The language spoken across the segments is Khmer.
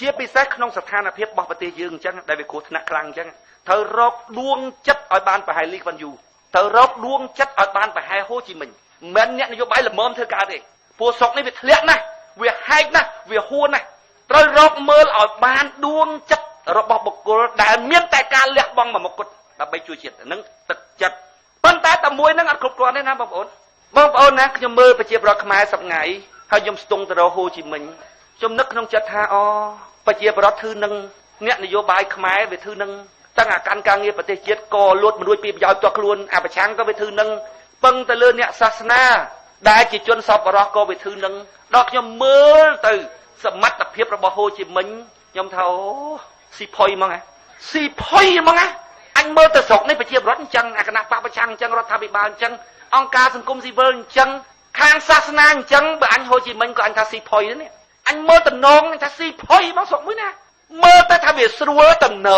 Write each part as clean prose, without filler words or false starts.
ជាពិសេសក្នុងស្ថានភាពរបស់ប្រទេសយើងអញ្ចឹងដែលវាគ្រោះថ្នាក់ខ្លាំងអញ្ចឹងត្រូវរកដួងចិត្តឲ្យបានប្រហែលលីវ៉ាន់យូត្រូវរកដួងចិត្តឲ្យបានប្រហែលហូជីមិញមិនអ្នកនយោបាយល្មមធ្វើកើតទេពួកស្រុកនេះវាធ្លាក់ណាស់វាហែកណាស់វាហួនណាស់ត្រូវរកមើលឲ្យបានដួងចិត្តរបស់បុគ្គលដែលមានតែការលះបង់មួយមុខគត់ដើម្បីជួយជាតិហ្នឹងទឹកចិត្តប៉ុន្តែតែមួយហ្នឹងអត់គ្រប់គ្រាន់ទេណាបងប្អូនណាខ្ញុំមើលប្រជាប្រដ្ឋខ្មែរសប្ងៃហើយខ្ញុំស្ទង់ទៅរកហូជីមិញខ្ញុំនឹកក្នុងចិត្តថាប្រជាប្រដ្ឋធឺនឹងអ្នកនយោបាយខ្មែរវាធឺនឹងតាំងអាកាន់ការងារប្រទេសជាតិក៏លួចមិនរួចពីប្រយោជន៍ផ្ទាល់ខ្លួនអាប្រឆាំងក៏វាធឺនឹងពឹងទៅលើអ្នកសាសនាដែលជាជនសប្បុរសក៏វាធឺនឹងដល់ខ្ញុំមើលទៅសមត្ថភាពរបស់ហូជីមិញខ្ញុំថាស៊ីផុយហ្មងស៊ីផុយហ្មងអញមើលទៅស្រុកនេះប្រជាប្រដ្ឋអញ្ចឹងអាគណៈបកប្រឆាំងអញ្ចឹងរដ្ឋាភិបាលអញ្ចឹងអង្គការសង្គមស៊ីវិលអញ្ចឹងខាងសាសនាអញ្ចឹងបើអញហូជីមិញក៏អញថាស៊ីផុយនេះអញមើលតំណងថាស៊ីផុយមកស្រុកមួយណាមើលទៅថាវាស្រួលតំណ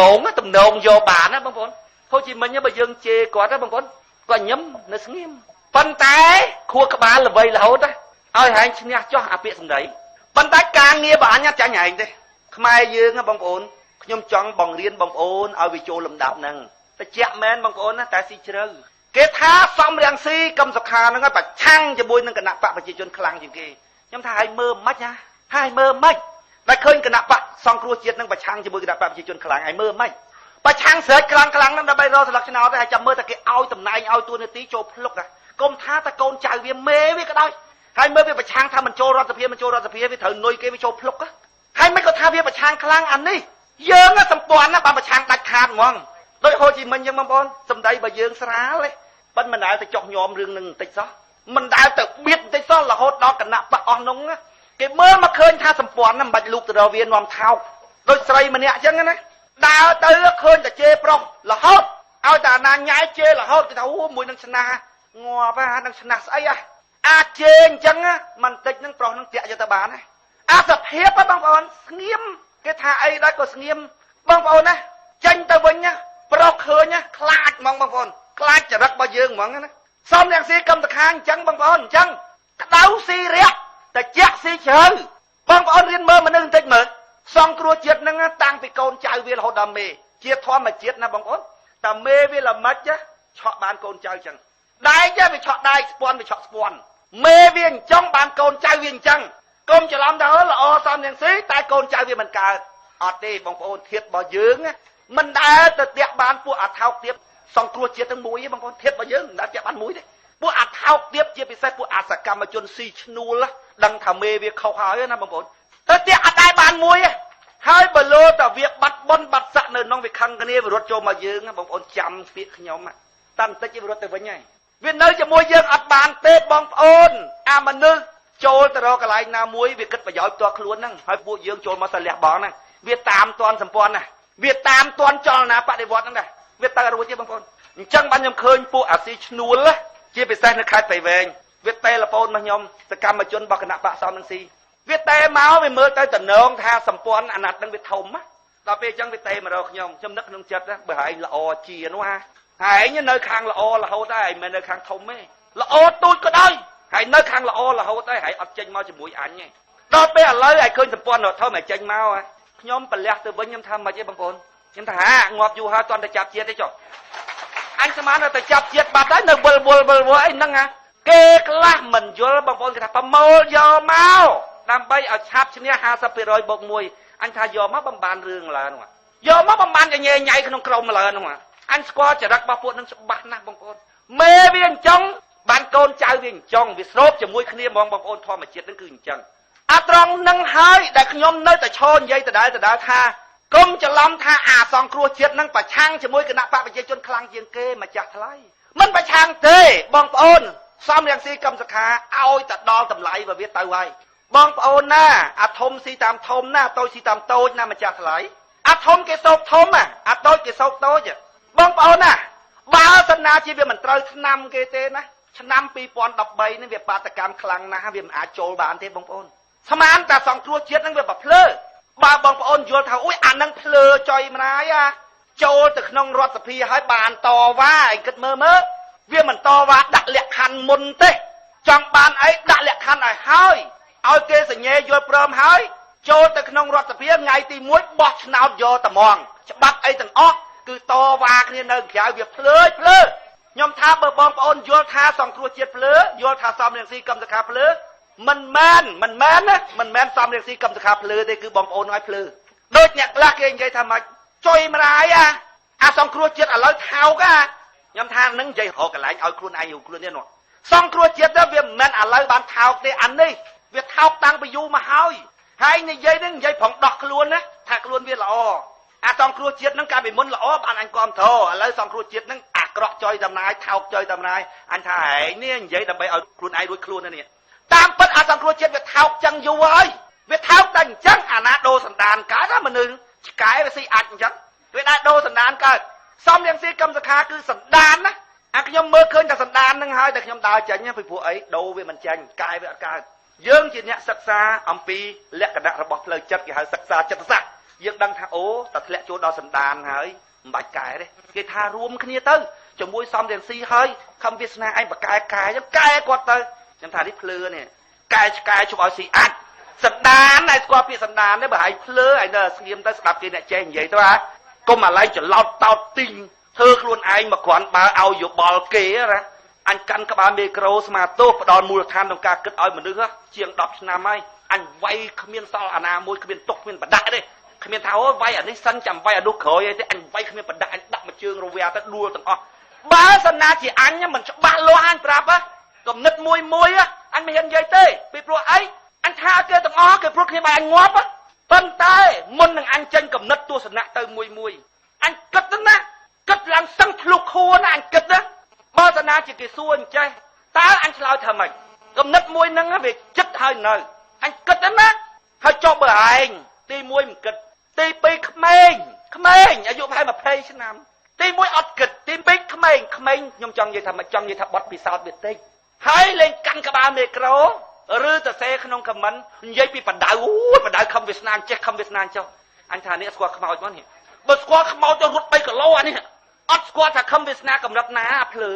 ងយកបានណាបងប្អូនហូជីមិញបើយើងជេរគាត់ណាបងប្អូនគាត់ញឹមនៅស្ងៀមប៉ុន្តែខួរក្បាលល្បីរហូតឲ្យហែងឈ្នះចោះអាពាកសម្ដីប៉ុន្តែការងារបើអញចាញ់ហែងទេខ្មែរយើងបងប្អូនខ្ញុំចង់បង្រៀនបងប្អូនឲ្យវាចូលលំដាប់ហ្នឹងតិចមែនបងប្អូនណាតែស៊ីជ្រៅគេថាសំរាំងស៊ីកឹមសុខាហ្នឹងប្រឆាំងជាមួយនឹងគណៈបកប្រជាជនខ្លាំងជាងគេខ្ញុំថាឲ្យមើលមិនដែលឃើញគណៈបកសង្គ្រោះជាតិនឹងប្រឆាំងជាមួយគណៈបកប្រជាជនខ្លាំងឲ្យមើលមិនប្រឆាំងស្រេចខ្លាំងហ្នឹងដើម្បីរកស្លឹកឆ្នោតទេហើយចាំមើលតែគេឲ្យតំណែងឲ្យតួនាទីចូលភ្លុកកុំថាតែកូនចៅវាមេវាក៏ដោយហើយមើលវាប្រឆាំងថាមិនចូលរដ្ឋសភាវាត្រូវនុយគេវាចូលភ្លុកហើយមិនក៏ថាវាប្រឆាំងខ្លាំងអានេះយើងសម្ព័ន្ធណាបានប្រឆាំងដាច់ខាតហ្មងដោយហូជីមិញចឹងបងប្អូនសម្ដីបើយើងស្រាលទេប៉ុន្តែមិនដែលទៅចោះញោមរឿងនឹងបន្តិចសោះមិនដែលទៅបៀតបន្តិចសោះរហូតដល់គណៈបកអស់នោះគេមើលមកឃើញថាសម្ព័ន្ធណាមិនបាច់លូកទៅរកវានាំថោកដូចស្រីម្នាក់ចឹងណាដើរទៅឃើញតែជេរប្រុសរហូតឲ្យតែអាណាញ៉ែជេររហូតគេថាមួយនឹងឆ្នះងាប់នឹងឆ្នះស្អីអាចជេរអញ្ចឹងមិនតិចនឹងប្រុសនឹងតាក់យកទៅបានអាសភាពបងប្អូនស្ងៀមគេថាអីដែរក៏ស្ងៀមបងប្អូនណាចេញទៅវិញប្រុសឃើញខ្លាចហ្មងបងប្អូនខ្លាចចរិតរបស់យើងហ្មងណាសំរងស៊ីកម្មតខាអញ្ចឹងបងប្អូនអញ្ចឹងក្តៅស៊ីរះតែជាក់ស៊ីជ្រៅបងប្អូនរៀនមើលមនុស្សបន្តិចមើលសង្គ្រោះជាតិហ្នឹងតាំងពីកូនចៅវារហូតដល់មេជាធម្មជាតិណាបងប្អូនតែមេវាល្មិចឆក់បានកូនចៅអញ្ចឹងដែកវាឆក់ដែកស្ពាន់វាឆក់ស្ពាន់មេវាអញ្ចឹងបានកូនចៅវាអញ្ចឹងកុំច្រឡំថាល្អសំរងស៊ីតែកូនចៅវាមិនកើតអត់ទេបងប្អូនធៀបរបស់យើងមិនដែលទៅតាក់បានពួកអាថោកទៀតសង្គ្រោះជាតិទាំងមួយទេបងប្អូនធៀបរបស់យើងមិនដែលតាក់បានមួយទេពួកអាថោកទៀតជាពិសេសពួកអសកម្មជនស៊ីឈ្នួលដឹងថាមេវាខុសហើយណាបងប្អូនទៅតាក់អត់ដែរបានមួយហើយបើលោតែវាបាត់បនបាត់ស័កនៅក្នុងវាខឹងគ្នាវារត់ចូលមកយើងបងប្អូនចាំពាក្យខ្ញុំតែបន្តិចវារត់ទៅវិញហើយវានៅជាមួយយើងអត់បានទេបងប្អូនអាមនុស្សចូលទៅរកកន្លែងណាមួយវាគិតប្រយោជន៍ផ្ទាល់ខ្លួនហ្នឹងហើយពួកយើងចូលមកទៅលះបង់ហ្នឹងវាតាមតន់សម្ព័ន្ធណាវាតាមតន់ចលនាបដិវត្តហ្នឹងដែរវាទៅរួចទេបងប្អូនអញ្ចឹងបានខ្ញុំឃើញពួកអាស៊ីឈ្នួលជាពិសេសនៅខេត្តព្រៃវែងវាតែលពូនមកខ្ញុំសកម្មជនរបស់គណៈបកសំនឹងស៊ីវាតែមកវាមើលទៅតំណងថាសម្ព័ន្ធអាណត្តិហ្នឹងវាធំដល់ពេលអញ្ចឹងវាតែមករកខ្ញុំនឹកក្នុងចិត្តបើហែងល្អជានោះហែងនៅខាងល្អរហូតដែរមិនមែននៅខាងធំទេល្អទូចក៏ដោយហើយនៅខាងល្អរហូតដែរហើយអត់ចេញមកជាមួយអញទេដល់ពេលឥឡូវឲ្យឃើញសម្ព័ន្ធរដ្ឋធំឲ្យចេញមកខ្ញុំប្រលះទៅវិញខ្ញុំថាមិនទេបងប្អូនខ្ញុំថាងាប់យូរហើយតន់តែចាប់ជាតិទេចុះអញស្មានតែចាប់ជាតិបាត់ហើយនៅវិលអីហ្នឹងគេខ្លះមិនយល់បងប្អូនគេថាប្រមូលយកមកដើម្បីឲ្យឆាប់ឈ្នះ 50% បូក1អញថាយកមកបំបានរឿងឡើនោះយកមកបំបានញ៉ៃញ៉ៃក្នុងក្រុមឡើនោះអញស្គាល់ចរិតរបស់ពួកនឹងច្បាស់ណាស់បងប្អូនមេវាអញ្ចឹងបានកូនចៅវាអញ្ចឹងវាស្រូបជាមួយគ្នាហ្មងបងប្អូនធម្មជាតិហ្នឹងគឺអញ្ចឹងអាត្រង់នឹងហើយដែលខ្ញុំនៅតែឈរនិយាយដដែលថាកុំច្រឡំថាអាសង្គ្រោះជាតិនឹងប្រឆាំងជាមួយគណៈបកប្រជាជនខ្លាំងជាងគេម្ចាស់ថ្លៃមិនប្រឆាំងទេបងប្អូនសំរងស៊ីកម្មសខាឲ្យតែដល់តម្លៃវាទៅហើយបងប្អូនណាអាធំស៊ីតាមធំណាតូចស៊ីតាមតូចណាម្ចាស់ថ្លៃអាធំគេសោកធំអាតូចគេសោកតូចបងប្អូនណាបើសិនណាជាវាមិនត្រូវឆ្នាំគេទេណាឆ្នាំ2013នេះវាបាតកម្មខ្លាំងណាស់វាមិនអាចចូលបានទេបងប្អូនស្មានតែសង្គ្រោះជាតិនឹងវាប្រភ្លើបើបងប្អូនយល់ថាអូយអានឹងភ្លើចុយម្នាយចូលទៅក្នុងរដ្ឋសភាហើយបានតវ៉ាឯងគិតមើលវាមិនតវ៉ាដាក់លក្ខខណ្ឌមុនទេចង់បានអីដាក់លក្ខខណ្ឌឲ្យហើយឲ្យគេសញ្ញេយល់ព្រមហើយ ចូលទៅក្នុងរដ្ឋសភាថ្ងៃទី1បោះឆ្នោតយកតែហ្មងច្បាប់អីទាំងអស់គឺតវ៉ាគ្នានៅក្រៅវាភ្លើខ្ញុំថាបើបងប្អូនយល់ថាសង្គ្រោះជាតិភ្លើយល់ថាសំរងស៊ីកម្មសខាភ្លើមិនមែនសំរងស៊ីកម្មសខាភ្លើទេគឺបងប្អូនឲ្យភ្លើដូចអ្នកខ្លះគេនិយាយថាម៉េចចុយម្ដាយអាសង្គ្រោះជាតិឥឡូវថោកខ្ញុំថានឹងនិយាយរកកន្លែងឲ្យខ្លួនឯងយូរខ្លួននេះនោះសង្គ្រោះជាតិទៅវាមិនមែនឥឡូវបានថោកទេអានេះវាថោកតាំងពីយូរមកហើយនិយាយហ្នឹងនិយាយប្រងដោះខ្លួនណាថាខ្លួនវាល្អអាសង្គ្រោះជាតិហ្នឹងកាលពីមុនល្អបានអញគាំទ្រឥឡូវសង្គ្រោះជាតិហ្នឹងអាក្រក់ចុយតំណាយថោកចុយតំណាយអញថាហែងនេះនិយាយដើម្បីឲ្យខ្លួនឯងរួចខ្លួននេះតាមពិតអាសង្គ្រោះជាតិវាថោកចឹងយូរហើយវាថោកតែអញ្ចឹងអាណាដូរសន្តានកើតណាមនុស្សឆ្កែវាស៊ីអាចអញ្ចឹងវាដែរដូរសន្តានកើតសំរងស៊ីកម្មសខាគឺសន្តានណាអាខ្ញុំមើលឃើញតែសន្តានហ្នឹងហើយតែខ្ញុំដើរចេញពីព្រោះអីដូរវាមិនចាញ់កែវាអត់កើតយើងជាអ្នកសិក្សាអំពីលក្ខណៈរបស់ផ្លូវចិត្តគេហៅសិក្សាចិត្តសាស្ត្រយើងដឹងថាអូតើធ្លាក់ចូលដល់សន្តានហើយមិនបាច់កែទេគេថារួមគ្នាទៅជាមួយសំរងស៊ីហើយខំវាសនាឯងបកកែចឹងកែគាត់ទៅខ្ញុំថានេះភ្លឺនេះកែឆ្កែជុំឲ្យស៊ីអាចសន្តានតែស្គាល់ពាក្យសន្តានទេបើឲ្យភ្លឺឲ្យនៅស្ងៀមទៅស្ដាប់គេអ្នកចេះនិយាយទៅកុំអាឡ័យច្រឡោតតោតទីងធ្វើខ្លួនឯងមកគ្រាន់បើឲ្យយោបល់គេណាអញកាន់ក្បាលមីក្រូស្មាតោផ្ដល់មូលដ្ឋានក្នុងការគិតឲ្យមនុស្សជាង10ឆ្នាំហើយអញវាយគ្មានសល់អាណាមួយគ្មានទុកគ្មានបដាទេគ្មានថាអូវាយអានេះសិនចាំវាយអានោះក្រោយអីទេអញវាយគ្មានបដាអញដាក់មួយជើងរវាទៅដួលទាំងអស់បើសិនណាជាអញមិនច្បាស់លាស់អញប្រាប់គំនិតមួយអញមិនហ៊ាននិយាយទេពីព្រោះអីអញថាគេទាំងអស់គេព្រោះគ្នាបែរអញងាប់ប៉ុន្តែមុននឹងអញចេញគំនិតទស្សនៈទៅមួយអញគិតណាគិតឡើងសឹងធ្លុកខួរណាអញគិតណាបើសិនណាជាគេសួរអញ្ចេះតើអញឆ្លើយថាម៉េចគំនិតមួយហ្នឹងវាចិត្តហើយនៅអញគិតណាហើយចុះបើឯងទី1មិនគិតទី2ក្មេងអាយុប្រហែល20ឆ្នាំទី1អត់គិតទី2ក្មេងខ្ញុំចង់និយាយថាមិនចង់និយាយថាបត់ពិសោធន៍វាតិចហើយលេងកាន់ក្បាលមីក្រូឬទៅសេក្នុងខមមិននិយាយពីបដៅបដៅខំវាសនាចេះខំវាសនាចុះអញថានេះស្គាល់ខ្មោចមកនេះបើស្គាល់ខ្មោចទៅរត់3គីឡូអានេះអត់ស្គាល់ថាខំវាសនាកម្រិតណាអាភ្លើ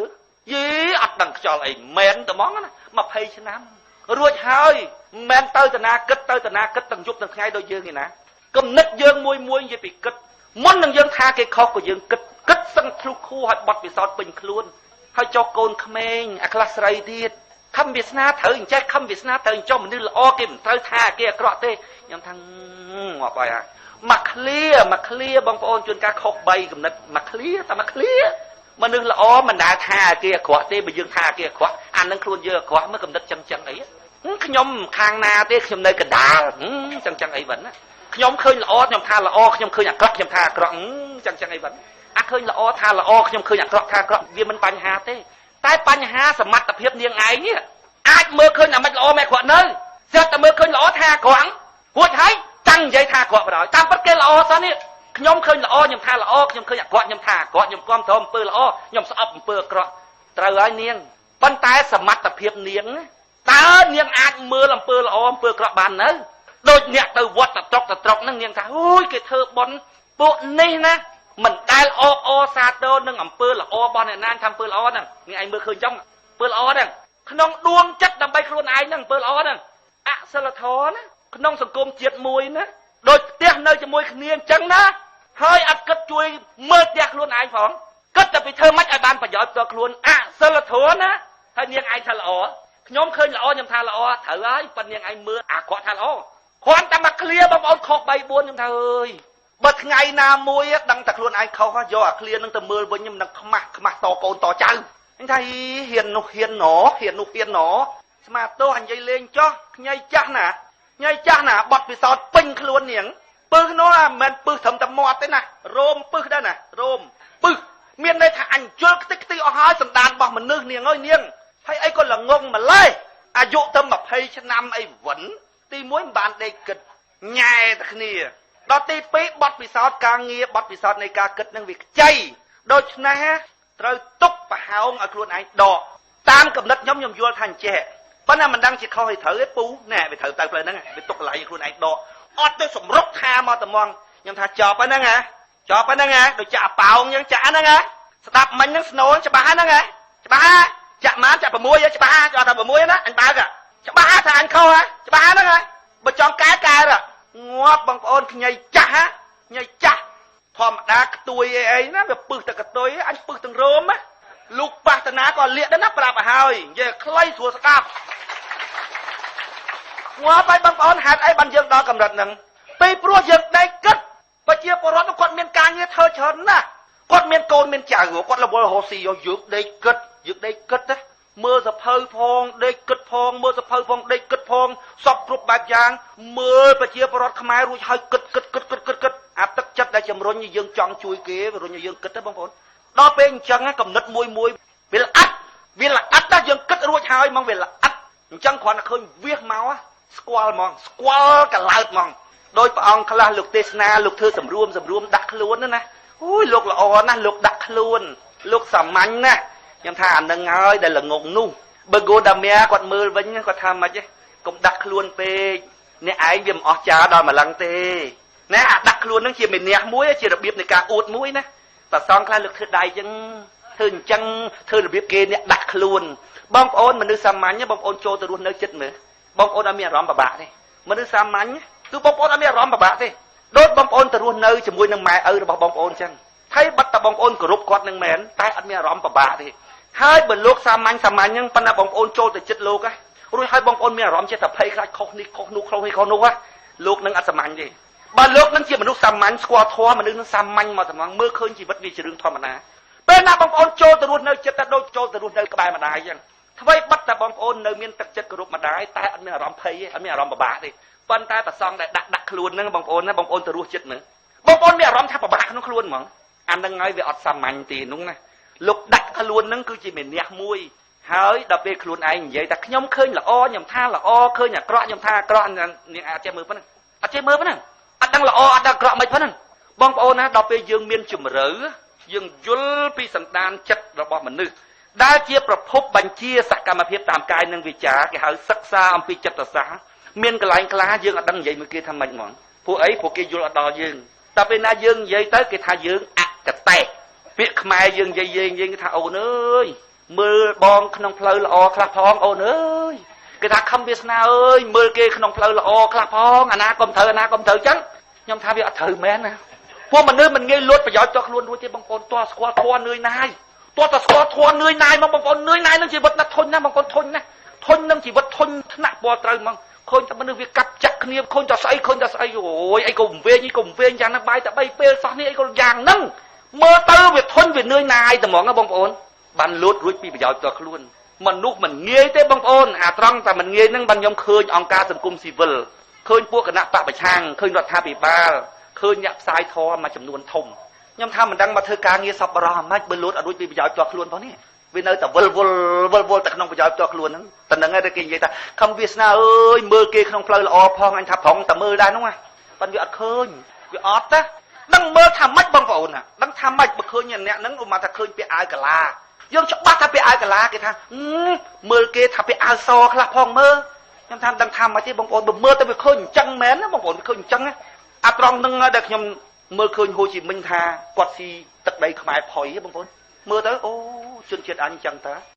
យីអត់ដឹងខ្យល់អីមែនតែហ្មងណា20ឆ្នាំរួចហើយមិនមែនទៅតាណាគិតទាំងយប់ទាំងថ្ងៃដូចយើងទេណាគំនិតយើងមួយនិយាយពីគិតមុននឹងយើងថាគេខុសក៏យើងគិតសឹងធ្លុះខួរឲ្យបត់ពិសោធន៍ពេញខ្លួនហើយចុះកូនក្មេងអាខ្លះស្រីទៀតខំវាសនាត្រូវអញ្ចេះខំវាសនាត្រូវចុះមនុស្សល្អគេមិនត្រូវថាគេអាក្រក់ទេខ្ញុំថាងាប់ហើយមកឃ្លាបងប្អូនជួនកាលខុស3គំនិតមកឃ្លាមនុស្សល្អមិនដែលថាគេអាក្រក់ទេបើយើងថាគេអាក្រក់អានឹងខ្លួនយើងអាក្រក់មើលគំនិតចឹងអីខ្ញុំខាងណាទេខ្ញុំនៅកណ្ដាលចឹងអីវិញណាខ្ញុំឃើញល្អខ្ញុំថាល្អខ្ញុំឃើញអាក្រក់ខ្ញុំថាអាក្រក់ចឹងអីវិញអាឃើញល្អថាល្អខ្ញុំឃើញអាក្រក់ថាអាក្រក់វាមិនបញ្ហាទេតែបញ្ហាសមត្ថភាពនាងឯងនេះអាចមើលឃើញអាមិនល្អមិនអាក្រក់នៅស្រាប់តែមើលឃើញល្អថាអាក្រក់រួចហើយតាំងនិយាយថាអាក្រក់បណ្ដោយតាមពិតគេល្អសោះនេះខ្ញុំឃើញល្អខ្ញុំថាល្អខ្ញុំឃើញអាក្រក់ខ្ញុំថាអាក្រក់ខ្ញុំគាំទ្រអំពើល្អខ្ញុំស្អប់អំពើអាក្រក់ត្រូវហើយនាងប៉ុន្តែសមត្ថភាពនាងតើនាងអាចមើលអំពើល្អអំពើអាក្រក់បាននៅដូចអ្នកទៅវត្តតត្រុកហ្នឹងនាងថាអូយគេធ្វើបុណ្យពួកនេះណាមិនដែលអបអសាទរនឹងអំពើល្អរបស់អ្នកណាថាអំពើល្អហ្នឹងនាងឯងមើលឃើញចឹងអំពើល្អហ្នឹងក្នុងដួងចិត្តដើម្បីខ្លួនឯងហ្នឹងអំពើល្អហ្នឹងអសិលធម៌ណាក្នុងសង្គមជាតិមួយណាដូចផ្ទះនៅជាមួយគ្នាអញ្ចឹងណាហើយអត់គិតជួយមើលផ្ទះខ្លួនឯងផងគិតតែពីធ្វើម៉េចឲ្យបានប្រយោជន៍ដល់ខ្លួនអសិលធម៌ណាហើយនាងឯងថាល្អខ្ញុំឃើញល្អខ្ញុំថាល្អត្រូវហើយប៉ុន្តែនាងឯងមើលអាក្រក់ថាល្អគ្រាន់តែមកឃ្លាបងប្អូនខុស3 4ខ្ញុំថាអើយបើថ្ងៃណាមួយដឹងតែខ្លួនឯងខុសយកអាឃ្លានឹងទៅមើលវិញខ្ញុំនឹងខ្មាស់តកូនតចៅខ្ញុំថាហ៊ាននោះហ៊ានណស្មាតោអញនិយាយលេងចោះខ្ញីចាស់ណាបត់ពិសោធន៍ពេញខ្លួននាងពឹសនោះមិនមែនពឹសត្រឹមតែមាត់ទេណារោមពឹសដែរណារោមពឹសមានន័យថាអញជល់ខ្ទេចខ្ទីអស់ហើយសន្តានរបស់មនុស្សនាងអើយនាងហើយអីក៏ល្ងងម្លេះអាយុទៅ20ឆ្នាំអីវិនទី1មិនបានដេកគិតញ៉ែតែគ្នាដល់ទី2បត់ពិសោធន៍ការងារបត់ពិសោធន៍នៃការគិតនឹងវាខ្ចីដូច្នេះត្រូវទុកប្រហោងឲ្យខ្លួនឯងដកតាមកំណត់ខ្ញុំយល់ថាអញ្ចេះប៉ុន្តែមិនដឹងជាខុសឲ្យត្រូវទេពូណែវាត្រូវទៅផ្លូវហ្នឹងវាទុកកន្លែងឲ្យខ្លួនឯងដកអត់ទៅសម្រុកថាមកតែមកខ្ញុំថាចប់ហ្នឹងដូចចាក់ប៉ោងអញ្ចឹងចាក់ហ្នឹងស្ដាប់មិញហ្នឹងស្នូលច្បាស់ហ្នឹងច្បាស់ចាក់ម៉ានចាក់6ច្បាស់ចោលតែ6ណាអញបើកច្បាស់ថាអញខុសច្បាស់ហ្នឹងបើចង់កែ ងាប់បងប្អូនខ្ញីចាស់ខ្ញីចាស់ធម្មតាខ្ទួយអីណាវាពឹសតែខ្ទួយអញពឹសទាំងរោមណាលោកបាសនាក៏លាកដែរណាប្រាប់ឲ្យហើយនិយាយខ្លីស្រួលស្ដាប់ងាប់ហើយបងប្អូនហេតុអីបានយើងដល់កម្រិតហ្នឹងពីព្រោះយើងដេកគិតប្រជាពលរដ្ឋគាត់មានការងារធ្វើច្រើនណាស់គាត់មានកូនមានចៅគាត់រវល់រស់ស៊ីយើងដេកគិតណាមើលសភៅផងដេកគិតផងមើលសភៅផងដេកគិតផងសពគ្រប់បែបយ៉ាងមើលប្រជាពលរដ្ឋខ្មែររួចហើយគិតអាទឹកចិត្តដែលជំរុញយើងចង់ជួយគេរុញយើងគិតទេបងប្អូនដល់ពេលអញ្ចឹងកំណត់មួយវាល្អិតដែរយើងគិតរួចហើយហ្មងវាល្អិតអញ្ចឹងគ្រាន់តែឃើញវាសមកស្គាល់ហ្មងស្គាល់កឡោតហ្មងដោយព្រះអង្គខ្លះលោកទេសនាលោកធ្វើសម្រួមដាក់ខ្លួនណាអូយលោកល្អណាស់លោកដាក់ខ្លួនលោកសាមញ្ញណាស់ខ្ញុំថាអានឹងហើយដែលល្ងងនោះបើគោដាមៀគាត់មើលវិញគាត់ថាម៉េចទេកុំដាក់ខ្លួនពេកអ្នកឯងវាមិនអស់ចាដល់ម្លឹងទេណាអាដាក់ខ្លួននឹងជាមេនះមួយជារបៀបនៃការអួតមួយណាតសងខ្លះលើកធ្វើដៃចឹងធ្វើអញ្ចឹងធ្វើរបៀបគេអ្នកដាក់ខ្លួនបងប្អូនមនុស្សសាមញ្ញបងប្អូនចូលទៅរស់នៅចិត្តមើលបងប្អូនអត់មានអារម្មណ៍ពិបាកទេមនុស្សសាមញ្ញគឺបងប្អូនអត់មានអារម្មណ៍ពិបាកទេដូចបងប្អូនទៅរស់នៅជាមួយនឹងម៉ែឪរបស់បងប្អូនចឹងហើយបាត់តែបងប្អូនគោរពគាត់នឹងមែនតែអត់មានអារម្មណ៍ពិបាកទេហើយបើលោកសាមញ្ញហ្នឹងប៉ុន្តែបងប្អូនចូលទៅចិត្តលោករួចហើយបងប្អូនមានអារម្មណ៍ចេះតែភ័យខ្លាចខុសនេះខុសនោះខុសនេះខុសនោះលោកនឹងអត់សាមញ្ញទេបើលោកនឹងជាមនុស្សសាមញ្ញស្គាល់ធម៌មនុស្សនឹងសាមញ្ញមកតំងមើលឃើញជីវិតវាជារឿងធម្មតាពេលណាបងប្អូនចូលទៅរស់នៅចិត្តតែដូចចូលទៅរស់នៅក្បែរម្ដាយចឹងអ្វីបាត់តែបងប្អូននៅមានទឹកចិត្តគោរពម្ដាយតែអត់មានអារម្មណ៍ភ័យទេអត់មានអារម្មណ៍ពិបាកទេប៉ុន្តែប្រសងដែលដាក់ខ្លួនហ្នឹងបងប្អូនណាបងប្អូនទៅរស់ចិត្តមើលបងប្អូនមានអារម្មណ៍ថាពិបាកក្នុងខ្លួនហ្មងអានឹងហើយវាអត់សាមញ្ញទេនោះណាលោកដាក់ខ្លួនហ្នឹងគឺជាមេនះមួយហើយដល់ពេលខ្លួនឯងនិយាយថាខ្ញុំឃើញល្អខ្ញុំថាល្អឃើញអាក្រក់ខ្ញុំថាអាក្រក់នាងអាចចេះមើលប៉ុណ្ណឹងអត់ចេះមើលប៉ុណ្ណឹងអត់ដឹងល្អអត់ដឹងអាក្រក់មិនប៉ុណ្ណឹងបងប្អូនណាដល់ពេលយើងមានជំរឿយើងយល់ពីសន្តានចិត្តរបស់មនុស្សដែលជាប្រភពបញ្ជាសកម្មភាពតាមកាយនិងវាចាគេហៅសិក្សាអំពីចិត្តសាស្ត្រមានកន្លែងខ្លះយើងអត់ដឹងនិយាយមួយគេថាម៉េចហ្មងពួកអីព្រោះគេយល់អត់ដល់យើងតែពេលណាយើងនិយាយទៅគេថាយើងអកតេពាក្យខ្មែរយើងនិយាយយើងគេថាអូនអើយមើលបងក្នុងផ្លូវល្អខ្លះផងអូនអើយគេថាខំវាសនាអើយមើលគេក្នុងផ្លូវល្អខ្លះផងអាណាកុំត្រូវចឹងខ្ញុំថាវាអត់ត្រូវមែនណាពួកមនុស្សមិនងាយលួចប្រយោជន៍ចោះខ្លួនរួចទេបងប្អូនតោះស្គាល់ធម៌នឿយណាយតោះតែស្គាល់ធម៌នឿយណាយមកបងប្អូននឿយណាយនឹងជីវិតណាស់ធុញណាបងប្អូនធុញនឹងជីវិតធុញថ្នាក់ពណ៌ត្រូវហ្មងឃើញតែមនុស្សវាកាប់ចាក់គ្នាឃើញតែស្អីអូយអីក៏វែងយ៉ាងណាបាយតែ3ពេលសោះនេះអីក៏យ៉ាងហ្នឹងមើលទៅវាធុញវានឿយណាយតែហ្មងណាបងប្អូនបានលូតរួចពីប្រយោជន៍ដល់ខ្លួនមនុស្សមិនងាយទេបងប្អូនអាត្រង់តែមិនងាយហ្នឹងបានខ្ញុំឃើញអង្គការសង្គមស៊ីវិលឃើញពួកគណៈបកប្រឆាំងឃើញរដ្ឋាភិបាលឃើញអ្នកផ្សាយធម៌មួយចំនួនធំខ្ញុំថាមិនដឹងមកធ្វើការងារសប្បុរសអាម៉េចបើលូតអត់រួចពីប្រយោជន៍ដល់ខ្លួនផងនេះវានៅតែវិលតែក្នុងប្រយោជន៍ដល់ខ្លួនហ្នឹងតែហ្នឹងឯងគេនិយាយថាខំវាសនាអើយមើលគេក្នុងផ្លូវល្អផងអញថាប្រងតែមើលដែរហ្នឹងប៉ុន្តែវាអត់ឃើញវាអត់ទេដឹងមើលថាម៉េចបងប្អូនណាដឹងថាម៉េចបើឃើញអ្នកហ្នឹងឧមាថាឃើញពាក់អាវកាឡាយើងច្បាស់ថាពាក់អាវកាឡាគេថាមើលគេថាពាក់អាវសខ្លះផងមើលខ្ញុំថាដឹងថាម៉េចទេបងប្អូនបើមើលទៅវាឃើញអញ្ចឹងមែនណាបងប្អូនវាឃើញអញ្ចឹងអាត្រង់ហ្នឹងដែលខ្ញុំមើលឃើញហូជីមិញថាគាត់ស៊ីទឹកដីខ្មែរផុយបងប្អូនមើលទៅអូជនជាតិអញអញ្ចឹងតា